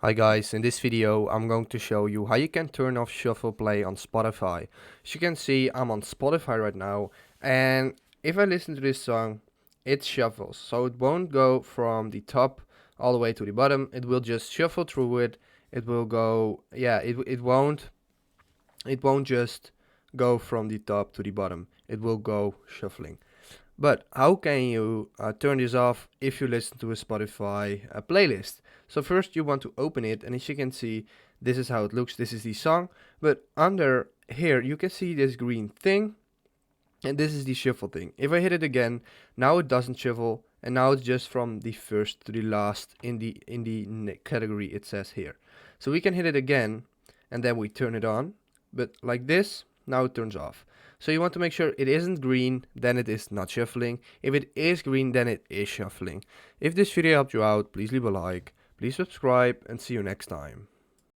Hi guys, in this video I'm going to show you how you can turn off shuffle play on Spotify. As you can see, I'm on Spotify right now, and if I listen to this song, it shuffles. So it won't go from the top all the way to the bottom, it will just shuffle through it. It will go, yeah, it won't just go from the top to the bottom. It will go shuffling. But how can you turn this off if you listen to a Spotify playlist? So first you want to open it, and as you can see, this is how it looks. This is the song, but under here you can see this green thing, and this is the shuffle thing. If I hit it again, now it doesn't shuffle, and now it's just from the first to the last in the category it says here. So we can hit it again, and then we turn it on, but like this, now it turns off. So you want to make sure it isn't green, then it is not shuffling. If it is green, then it is shuffling. If this video helped you out, please leave a like, please subscribe, and see you next time.